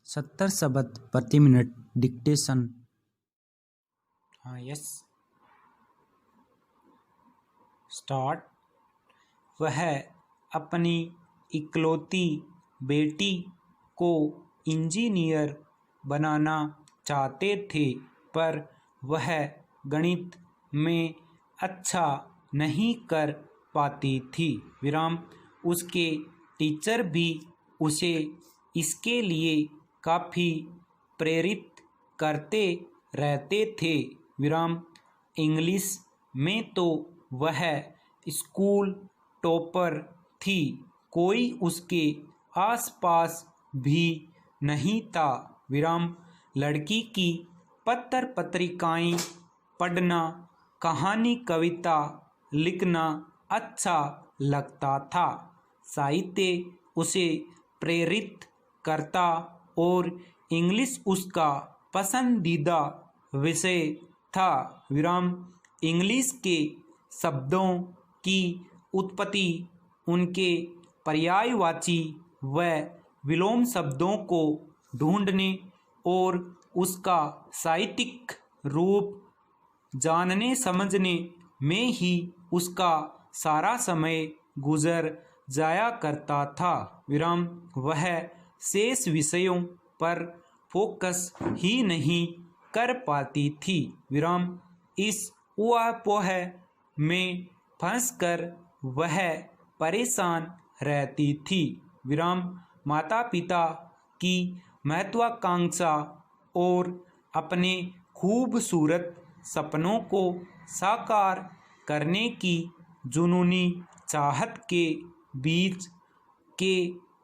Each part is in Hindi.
70 शब्द प्रति मिनट डिक्टेशन। हाँ, यस, स्टार्ट। वह अपनी इकलौती बेटी को इंजीनियर बनाना चाहते थे, पर वह गणित में अच्छा नहीं कर पाती थी। विराम। उसके टीचर भी उसे इसके लिए काफ़ी प्रेरित करते रहते थे। विराम। इंग्लिश में तो वह स्कूल टॉपर थी, कोई उसके आसपास भी नहीं था। विराम। लड़की की पत्र पत्रिकाएं पढ़ना, कहानी कविता लिखना अच्छा लगता था। साहित्य उसे प्रेरित करता और इंग्लिश उसका पसंदीदा विषय था। विराम। इंग्लिश के शब्दों की उत्पत्ति, उनके पर्यायवाची व विलोम शब्दों को ढूंढने और उसका साहित्यिक रूप जानने समझने में ही उसका सारा समय गुजर जाया करता था। विराम। वह शेष विषयों पर फोकस ही नहीं कर पाती थी। विराम। इस ऊहापोह में फंसकर वह परेशान रहती थी। विराम। माता पिता की महत्वाकांक्षा और अपने खूबसूरत सपनों को साकार करने की जुनूनी चाहत के बीच के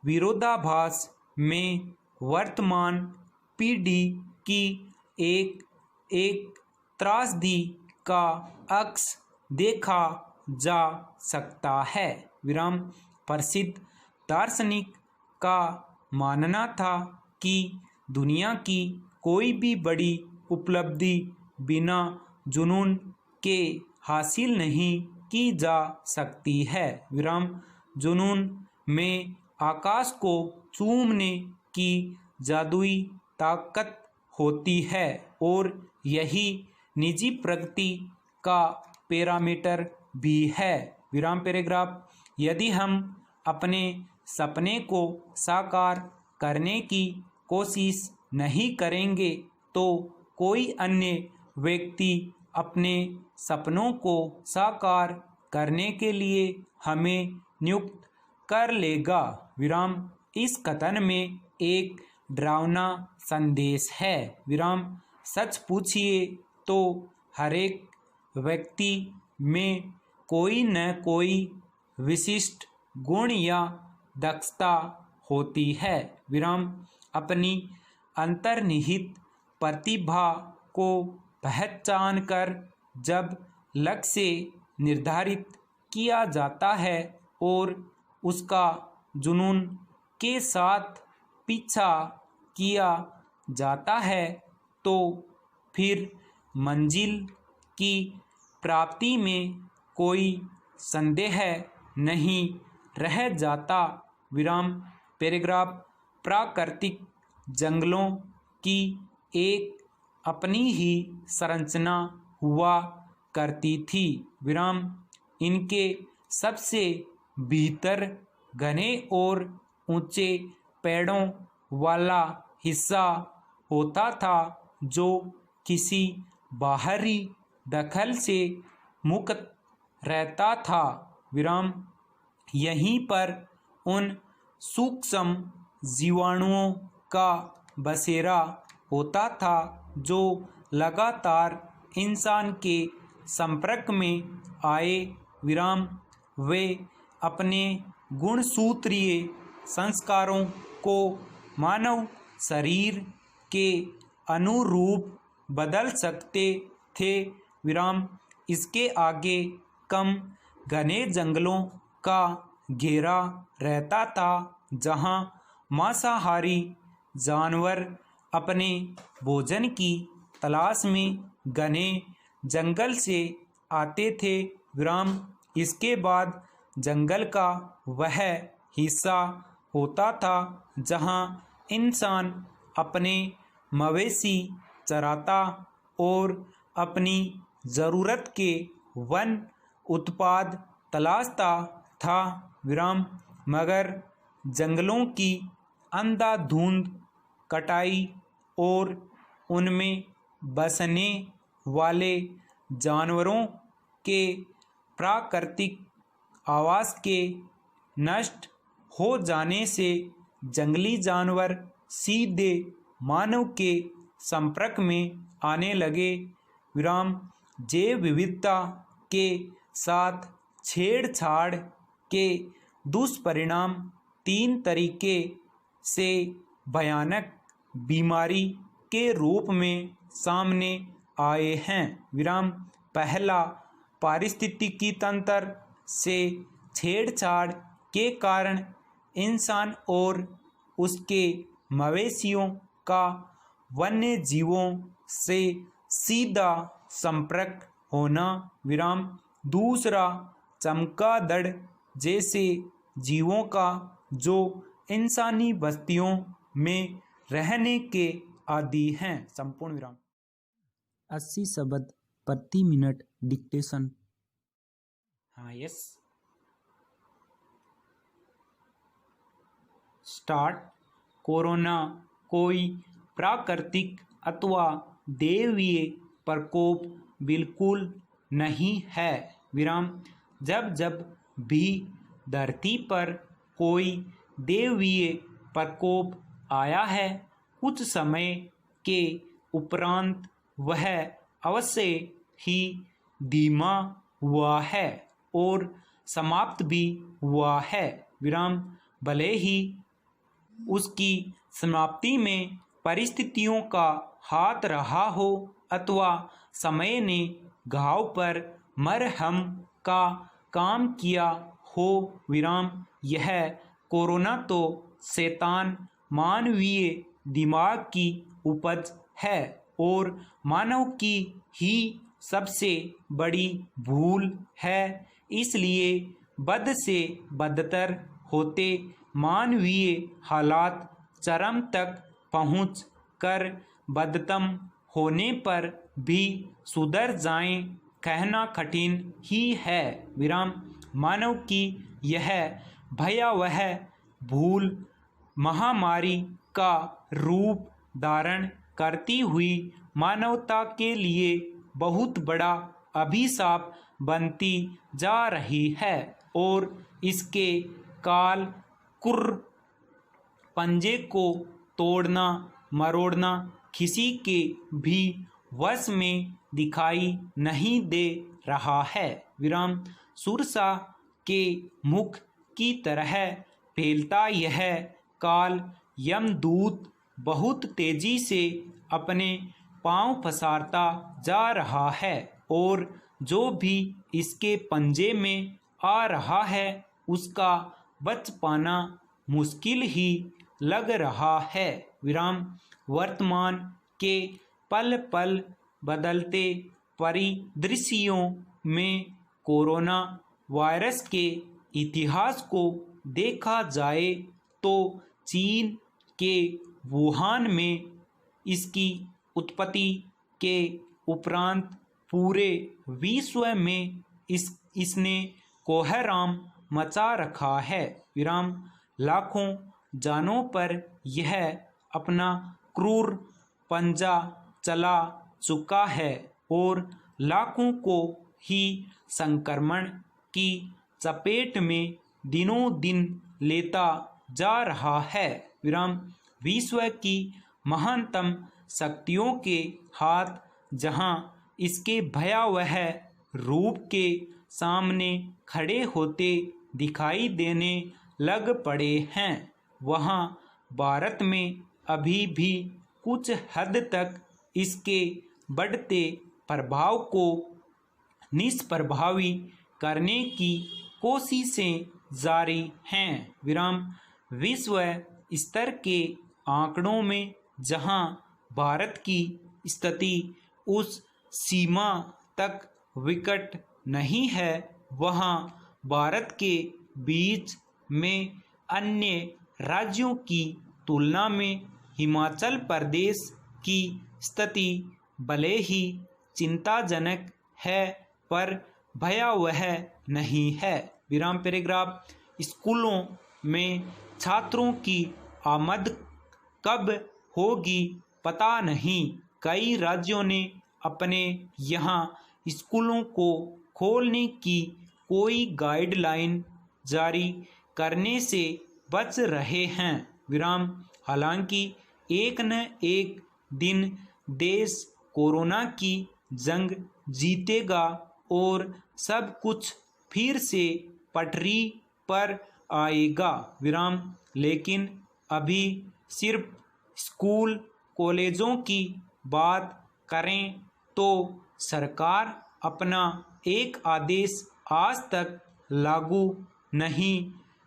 विरोधाभास में वर्तमान पीढ़ी की एक एक त्रासदी का अक्स देखा जा सकता है। विराम। प्रसिद्ध दार्शनिक का मानना था कि दुनिया की कोई भी बड़ी उपलब्धि बिना जुनून के हासिल नहीं की जा सकती है। विराम। जुनून में आकाश को चूमने की जादुई ताकत होती है और यही निजी प्रगति का पैरामीटर भी है। विराम पैराग्राफ। यदि हम अपने सपने को साकार करने की कोशिश नहीं करेंगे तो कोई अन्य व्यक्ति अपने सपनों को साकार करने के लिए हमें नियुक्त कर लेगा। विराम। इस कथन में एक डरावना संदेश है। विराम। सच पूछिए तो हरेक व्यक्ति में कोई न कोई विशिष्ट गुण या दक्षता होती है। विराम। अपनी अंतर्निहित प्रतिभा को पहचानकर जब लक्ष्य निर्धारित किया जाता है और उसका जुनून के साथ पीछा किया जाता है तो फिर मंजिल की प्राप्ति में कोई संदेह नहीं रह जाता। विराम पैराग्राफ। प्राकृतिक जंगलों की एक अपनी ही संरचना हुआ करती थी। विराम। इनके सबसे भीतर घने और ऊंचे पेड़ों वाला हिस्सा होता था जो किसी बाहरी दखल से मुक्त रहता था। विराम। यहीं पर उन सूक्ष्म जीवाणुओं का बसेरा होता था जो लगातार इंसान के संपर्क में आए। विराम। वे अपने गुणसूत्रीय संस्कारों को मानव शरीर के अनुरूप बदल सकते थे। विराम। इसके आगे कम घने जंगलों का घेरा रहता था जहां मांसाहारी जानवर अपने भोजन की तलाश में घने जंगल से आते थे। विराम। इसके बाद जंगल का वह हिस्सा होता था जहां इंसान अपने मवेशी चराता और अपनी ज़रूरत के वन उत्पाद तलाशता था विराम। मगर जंगलों की अंधाधुंध कटाई और उनमें बसने वाले जानवरों के प्राकृतिक आवास के नष्ट हो जाने से जंगली जानवर सीधे मानव के संपर्क में आने लगे विराम। जैव विविधता के साथ छेड़छाड़ के दुष्परिणाम 3 तरीके से भयानक बीमारी के रूप में सामने आए हैं विराम। पहला, पारिस्थितिकी तंत्र से छेड़छाड़ के कारण इंसान और उसके मवेशियों का वन्य जीवों से सीधा संपर्क होना विराम। दूसरा, चमगादड़ जैसे जीवों का जो इंसानी बस्तियों में रहने के आदी हैं। संपूर्ण विराम। 80 शब्द प्रति मिनट डिक्टेशन। हाँ, यस। स्टार्ट। कोरोना कोई प्राकृतिक अथवा दैवीय प्रकोप बिल्कुल नहीं है विराम। जब जब भी धरती पर कोई दैवीय प्रकोप आया है, कुछ समय के उपरांत वह अवश्य ही धीमा हुआ है और समाप्त भी हुआ है विराम। भले ही उसकी समाप्ति में परिस्थितियों का हाथ रहा हो अथवा समय ने घाव पर मरहम का काम किया हो विराम। यह कोरोना तो शैतान मानवीय दिमाग की उपज है और मानव की ही सबसे बड़ी भूल है। इसलिए बद से बदतर होते मानवीय हालात चरम तक पहुँच कर बदतम होने पर भी सुधर जाएं, कहना कठिन ही है विराम। मानव की यह भयावह भूल महामारी का रूप धारण करती हुई मानवता के लिए बहुत बड़ा अभिशाप बनती जा रही है और इसके काल कुर्र पंजे को तोड़ना मरोड़ना किसी के भी वश में दिखाई नहीं दे रहा है विराम। सुरसा के मुख की तरह फैलता यह काल यमदूत बहुत तेजी से अपने पांव पसारता जा रहा है और जो भी इसके पंजे में आ रहा है उसका बच पाना मुश्किल ही लग रहा है विराम। वर्तमान के पल पल बदलते परिदृश्यों में कोरोना वायरस के इतिहास को देखा जाए तो चीन के वुहान में इसकी उत्पत्ति के उपरांत पूरे विश्व में इसने कोहराम मचा रखा है विराम। लाखों जानों पर यह अपना क्रूर पंजा चला चुका है और लाखों को ही संक्रमण की चपेट में दिनों दिन लेता जा रहा है विराम। विश्व की महानतम शक्तियों के हाथ जहां इसके भयावह रूप के सामने खड़े होते दिखाई देने लग पड़े हैं, वहां भारत में अभी भी कुछ हद तक इसके बढ़ते प्रभाव को निष्प्रभावी करने की कोशिशें जारी हैं विराम। विश्व स्तर के आंकड़ों में जहां भारत की स्थिति उस सीमा तक विकट नहीं है, वहां भारत के बीच में अन्य राज्यों की तुलना में हिमाचल प्रदेश की स्थिति भले ही चिंताजनक है पर भयावह नहीं है। विराम पैराग्राफ। स्कूलों में छात्रों की आमद कब होगी पता नहीं। कई राज्यों ने अपने यहाँ स्कूलों को खोलने की कोई गाइडलाइन जारी करने से बच रहे हैं। विराम। हालांकि एक न एक दिन देश कोरोना की जंग जीतेगा और सब कुछ फिर से पटरी पर आएगा। विराम। लेकिन अभी सिर्फ स्कूल कॉलेजों की बात करें तो सरकार अपना एक आदेश आज तक लागू नहीं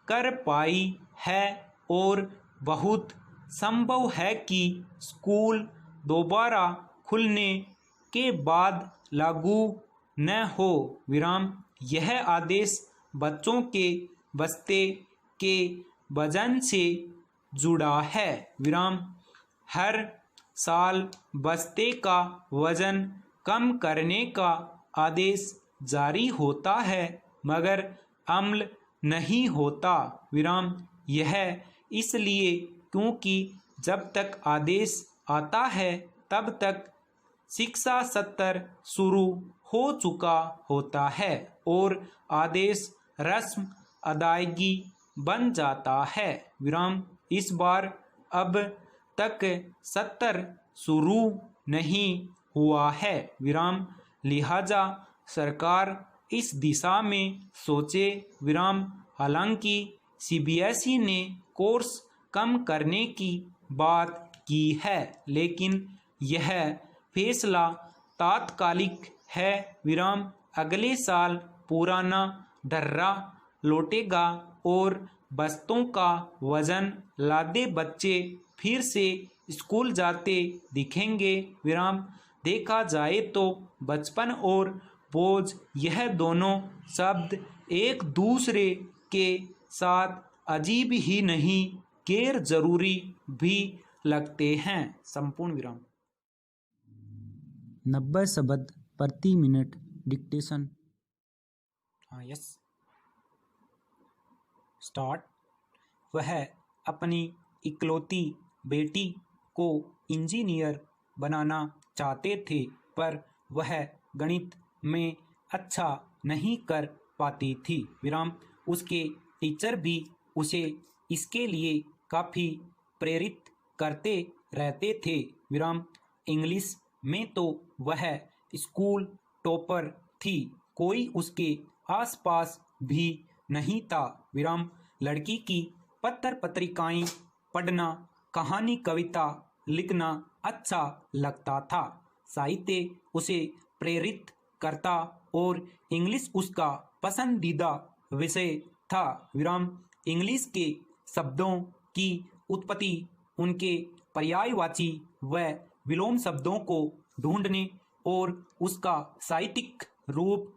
कर पाई है और बहुत संभव है कि स्कूल दोबारा खुलने के बाद लागू न हो। विराम। यह आदेश बच्चों के बस्ते के वजन से जुड़ा है। विराम। हर साल बस्ते का वजन कम करने का आदेश जारी होता है मगर अमल नहीं होता। विराम। यह इसलिए क्योंकि जब तक आदेश आता है तब तक शिक्षा सत्र शुरू हो चुका होता है और आदेश रस्म अदायगी बन जाता है। विराम। इस बार अब तक सत्र शुरू नहीं हुआ है। विराम। लिहाजा सरकार इस दिशा में सोचे। विराम। हालांकि सीबीएसई ने कोर्स कम करने की बात की है लेकिन यह फैसला तात्कालिक है। विराम। अगले साल पुराना ढर्रा लौटेगा और बस्तों का वजन लादे बच्चे फिर से स्कूल जाते दिखेंगे। विराम। देखा जाए तो बचपन और बोझ यह दोनों शब्द एक दूसरे के साथ अजीब ही नहीं गैर जरूरी भी लगते हैं। संपूर्ण विराम। 90 शब्द प्रति मिनट डिक्टेशन। हाँ यस। स्टार्ट। वह अपनी इकलौती बेटी को इंजीनियर बनाना चाहते थे पर वह गणित में अच्छा नहीं कर पाती थी। विराम। उसके टीचर भी उसे इसके लिए काफ़ी प्रेरित करते रहते थे। विराम। इंग्लिश में तो वह स्कूल टॉपर थी, कोई उसके आसपास भी नहीं था। विराम। लड़की की पत्र पत्रिकाएं पढ़ना, कहानी कविता लिखना अच्छा लगता था। साहित्य उसे प्रेरित करता और इंग्लिश उसका पसंदीदा विषय था। विराम। इंग्लिश के शब्दों की उत्पत्ति, उनके पर्यायवाची व विलोम शब्दों को ढूंढने और उसका साहित्यिक रूप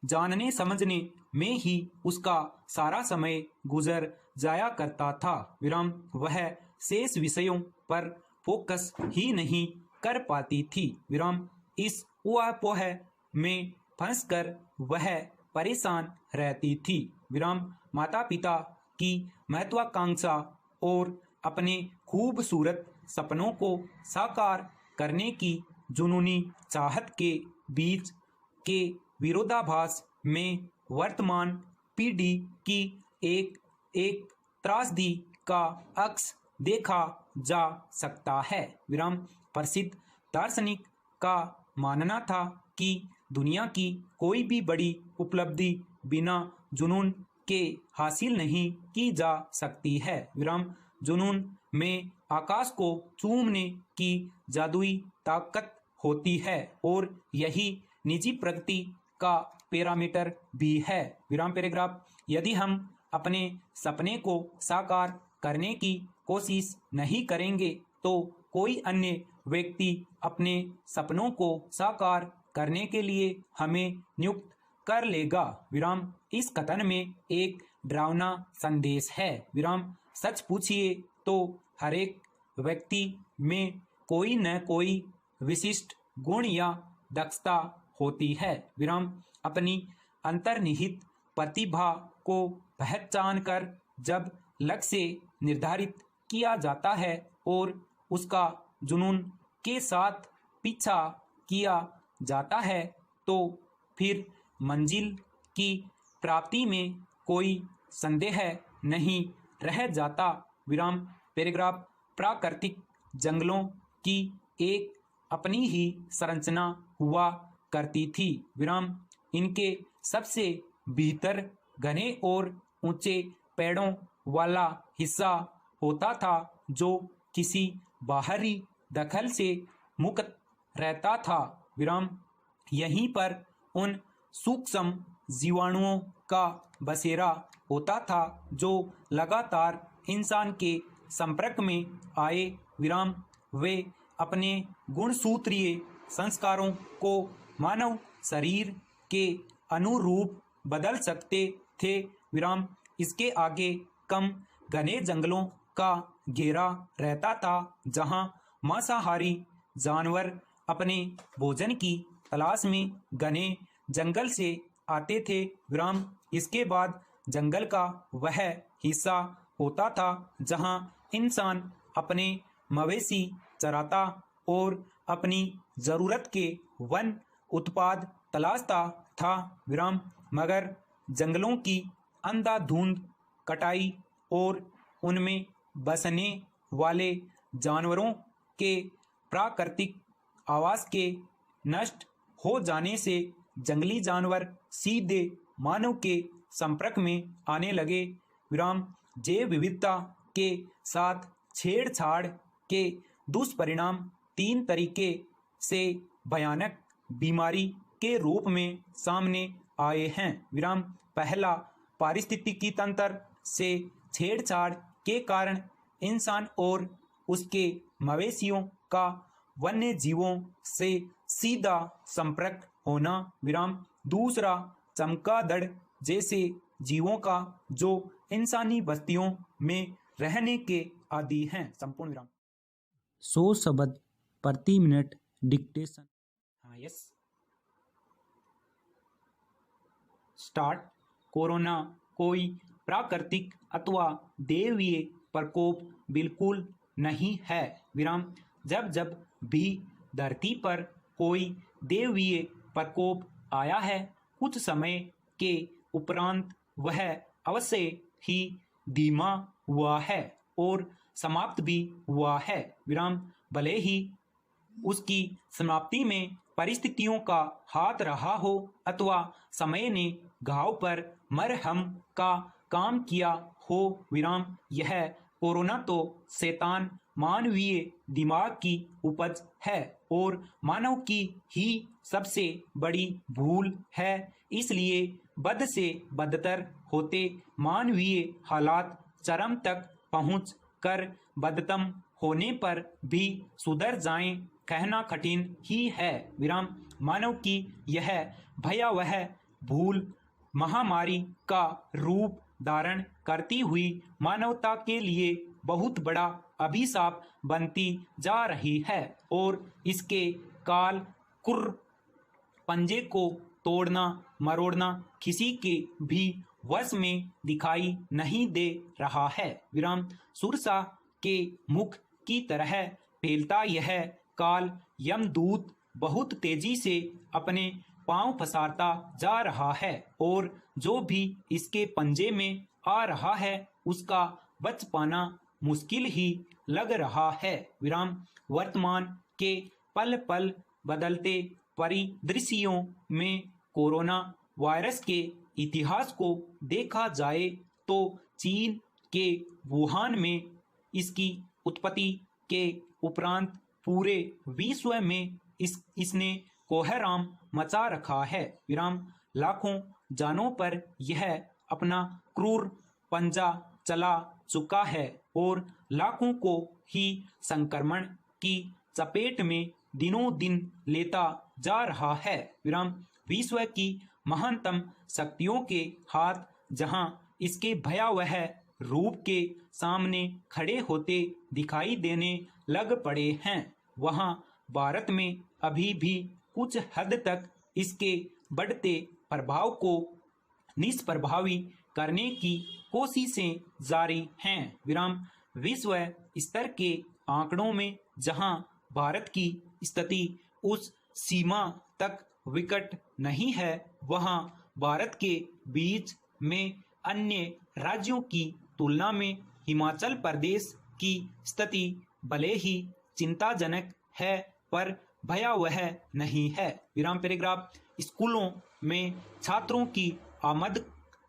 जानने समझने में ही उसका सारा समय गुजर जाया करता था। विराम। वह शेष विषयों पर फोकस ही नहीं कर पाती थी। विराम। इस ऊहापोह में फंसकर वह परेशान रहती थी। विराम। माता पिता की महत्वाकांक्षा और अपने खूबसूरत सपनों को साकार करने की जुनूनी चाहत के बीच के विरोधाभास में वर्तमान पीढ़ी की एक त्रासदी का अक्स देखा जा सकता है। विराम। प्रसिद्ध दार्शनिक का मानना था कि दुनिया की कोई भी बड़ी उपलब्धि बिना जुनून के हासिल नहीं की जा सकती है। विराम। जुनून में आकाश को चूमने की जादुई ताकत होती है और यही निजी प्रगति का पैरामीटर भी है। विराम पैराग्राफ। यदि हम अपने सपने को साकार करने की कोशिश नहीं करेंगे तो कोई अन्य व्यक्ति अपने सपनों को साकार करने के लिए हमें नियुक्त कर लेगा। विराम। इस कथन में एक डरावना संदेश है। विराम। सच पूछिए तो हर एक व्यक्ति में कोई न कोई विशिष्ट गुण या दक्षता होती है। विराम अपनी अंतर्निहित प्रतिभा को पहचान कर जब लक्ष्य निर्धारित किया जाता है और उसका जुनून के साथ पीछा किया जाता है तो फिर मंजिल की प्राप्ति में कोई संदेह नहीं रह जाता। विराम पैराग्राफ प्राकृतिक जंगलों की एक अपनी ही संरचना हुआ करती थी। विराम इनके सबसे भीतर घने और ऊंचे पेड़ों वाला हिस्सा होता था जो किसी बाहरी दखल से मुक्त रहता था। विराम यहीं पर उन सूक्ष्म जीवाणुओं का बसेरा होता था जो लगातार इंसान के संपर्क में आए। विराम वे अपने गुणसूत्रीय संस्कारों को मानव शरीर के अनुरूप बदल सकते थे। विराम इसके आगे कम घने जंगलों का घेरा रहता था जहां मांसाहारी जानवर अपने भोजन की तलाश में घने जंगल से आते थे। विराम इसके बाद जंगल का वह हिस्सा होता था जहां इंसान अपने मवेशी चराता और अपनी जरूरत के वन उत्पाद तलाशता था। विराम मगर जंगलों की अंधाधुंध कटाई और उनमें बसने वाले जानवरों के प्राकृतिक आवास के नष्ट हो जाने से जंगली जानवर सीधे मानव के संपर्क में आने लगे। विराम जैव विविधता के साथ छेड़छाड़ के दुष्परिणाम तीन तरीके से भयानक बीमारी के रूप में सामने आए हैं। विराम पहला, पारिस्थितिकी तंत्र से छेड़छाड़ के कारण इंसान और उसके मवेशियों का वन्य जीवों से सीधा संपर्क होना। विराम दूसरा, चमगादड़ जैसे जीवों का जो इंसानी बस्तियों में रहने के आदी हैं। संपूर्ण विराम 100 शब्द प्रति मिनट डिक्टेशन। हाँ यस स्टार्ट। कोरोना कोई प्राकृतिक अथवा दैवीय प्रकोप बिल्कुल नहीं है। विराम जब जब भी धरती पर कोई दैवीय प्रकोप आया है कुछ समय के उपरांत वह अवश्य ही धीमा हुआ है और समाप्त भी हुआ है। विराम भले ही उसकी समाप्ति में परिस्थितियों का हाथ रहा हो अथवा समय ने घाव पर मरहम का काम किया हो। विराम यह कोरोना तो शैतान मानवीय दिमाग की उपज है और मानव की ही सबसे बड़ी भूल है। इसलिए बद से बदतर होते मानवीय हालात चरम तक पहुँच कर बदतम होने पर भी सुधर जाएं कहना कठिन ही है। विराम मानव की यह भयावह भूल महामारी का रूप धारण करती हुई मानवता के लिए बहुत बड़ा अभिशाप बनती जा रही है और इसके काल कुर्र पंजे को तोड़ना मरोड़ना किसी के भी वश में दिखाई नहीं दे रहा है। विराम सुरसा के मुख की तरह फैलता यह काल यमदूत बहुत तेजी से अपने पांव पसारता जा रहा है और जो भी इसके पंजे में आ रहा है उसका बच पाना मुश्किल ही लग रहा है। विराम वर्तमान के पल पल बदलते परिदृश्यों में कोरोना वायरस के इतिहास को देखा जाए तो चीन के वुहान में इसकी उत्पत्ति के उपरांत पूरे विश्व में इसने कोहराम मचा रखा है। विराम लाखों जानों पर यह अपना क्रूर पंजा चला चुका है और लाखों को ही संक्रमण की चपेट में दिनों दिन लेता जा रहा है। विराम विश्व की महानतम शक्तियों के हाथ जहां इसके भयावह रूप के सामने खड़े होते दिखाई देने लग पड़े हैं। वहाँ भारत में अभी भी कुछ हद तक इसके बढ़ते प्रभाव को निष्प्रभावी करने की कोशिशें जारी हैं। विराम विश्व स्तर के आंकड़ों में जहां भारत की स्थिति उस सीमा तक विकट नहीं है, वहां भारत के बीच में अन्य राज्यों की तुलना में हिमाचल प्रदेश की स्थिति भले ही चिंताजनक है पर भयावह नहीं है। विराम पैराग्राफ स्कूलों में छात्रों की आमद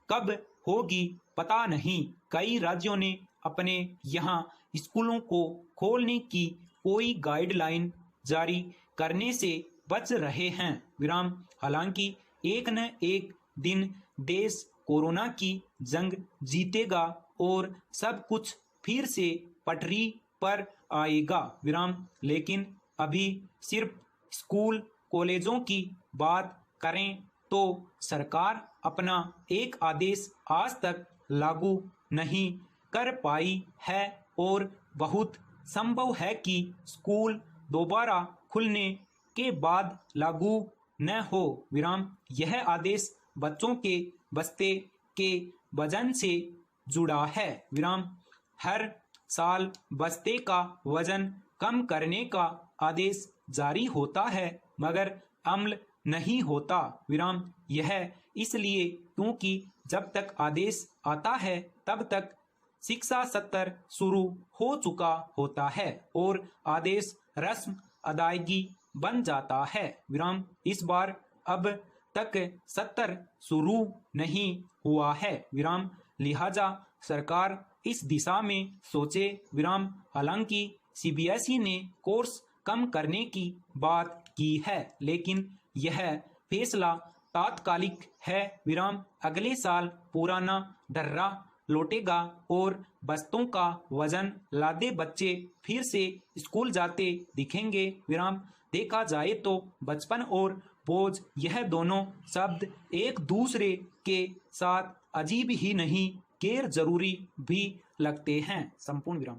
कब होगी पता नहीं। कई राज्यों ने अपने यहाँ स्कूलों को खोलने की कोई गाइडलाइन जारी करने से बच रहे हैं। विराम हालांकि एक न एक दिन देश कोरोना की जंग जीतेगा और सब कुछ फिर से पटरी पर आएगा। विराम लेकिन अभी सिर्फ स्कूल कॉलेजों की बात करें तो सरकार अपना एक आदेश आज तक लागू नहीं कर पाई है और बहुत संभव है कि स्कूल दोबारा खुलने के बाद लागू न हो। विराम यह आदेश बच्चों के बस्ते के वजन से जुड़ा है। विराम हर साल बस्ते का वजन कम करने का आदेश जारी होता है मगर अमल नहीं होता। विराम यह इसलिए क्योंकि जब तक आदेश आता है तब तक शिक्षा सत्र शुरू हो चुका होता है और आदेश रस्म अदायगी बन जाता है। विराम इस बार अब तक सत्र शुरू नहीं हुआ है। विराम लिहाजा सरकार इस दिशा में सोचे। विराम हालांकि सीबीएसई ने कोर्स कम करने की बात की है लेकिन यह फैसला तात्कालिक है। विराम अगले साल पुराना ढर्रा लौटेगा और बस्तों का वजन लादे बच्चे फिर से स्कूल जाते दिखेंगे। विराम देखा जाए तो बचपन और बोझ यह दोनों शब्द एक दूसरे के साथ अजीब ही नहीं गैर जरूरी भी लगते हैं। संपूर्ण विराम।